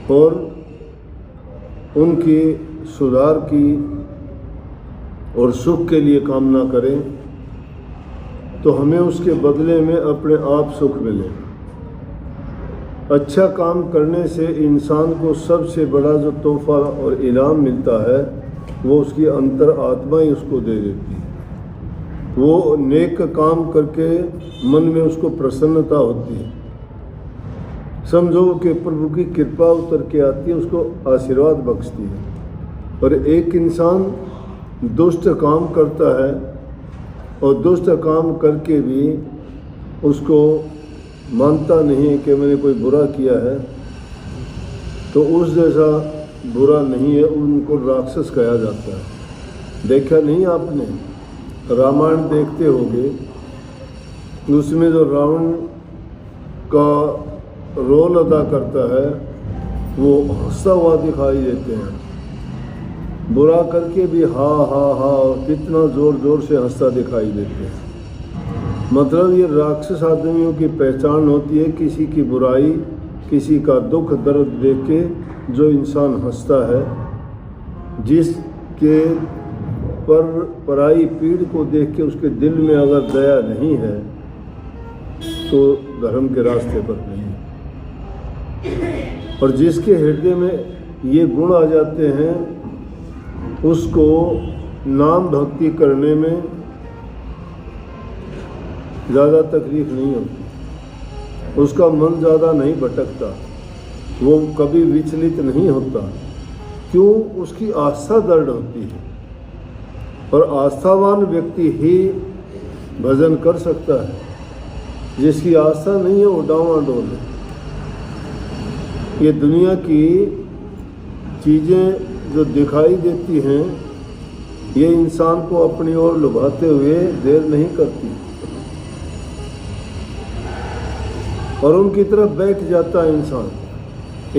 और उनकी सुधार की और सुख के लिए कामना करें तो हमें उसके बदले में अपने आप सुख मिले। अच्छा काम करने से इंसान को सबसे बड़ा जो तोहफा और इनाम मिलता है वो उसकी अंतर आत्मा ही उसको दे देती है। वो नेक काम करके मन में उसको प्रसन्नता होती है, समझो कि प्रभु की कृपा उतर के आती है, उसको आशीर्वाद बख्शती है। और एक इंसान दुष्ट काम करता है और दुष्ट काम करके भी उसको मानता नहीं है कि मैंने कोई बुरा किया है, तो उस जैसा बुरा नहीं है, उनको राक्षस कहा जाता है। देखा नहीं आपने, रामायण देखते होंगे, उसमें जो रावण का रोल अदा करता है वो हंसता हुआ दिखाई देते हैं, बुरा करके भी हा हा हा कितना ज़ोर ज़ोर से हंसता दिखाई देते हैं। मतलब ये राक्षस आदमियों की पहचान होती है, किसी की बुराई, किसी का दुख दर्द देख के जो इंसान हंसता है, जिसके पर पराई पीड़ को देख के उसके दिल में अगर दया नहीं है तो धर्म के रास्ते पर नहीं है। और जिसके हृदय में ये गुण आ जाते हैं उसको नाम भक्ति करने में ज़्यादा तकलीफ नहीं होती, उसका मन ज़्यादा नहीं भटकता, वो कभी विचलित नहीं होता। क्यों? उसकी आस्था दृढ़ होती है, और आस्थावान व्यक्ति ही भजन कर सकता है। जिसकी आस्था नहीं है वो डावाडोल है। ये दुनिया की चीज़ें जो दिखाई देती हैं ये इंसान को अपनी ओर लुभाते हुए देर नहीं करती और उनकी तरफ बैठ जाता है इंसान।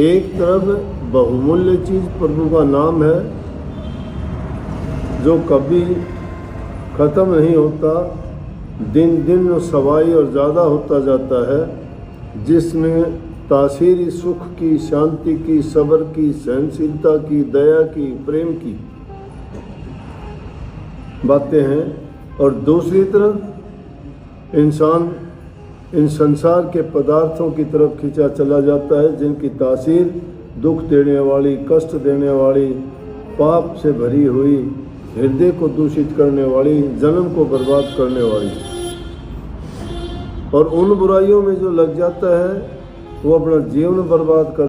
एक तरफ बहुमूल्य चीज़ प्रभु का नाम है जो कभी ख़त्म नहीं होता, दिन दिन सवाई और ज़्यादा होता जाता है, जिसमें तासीरी सुख की, शांति की, सब्र की, सहनशीलता की, दया की, प्रेम की बातें हैं। और दूसरी तरफ इंसान इन संसार के पदार्थों की तरफ खींचा चला जाता है, जिनकी तासीर दुख देने वाली, कष्ट देने वाली, पाप से भरी हुई, हृदय को दूषित करने वाली, जन्म को बर्बाद करने वाली। और उन बुराइयों में जो लग जाता है वो अपना जीवन बर्बाद कर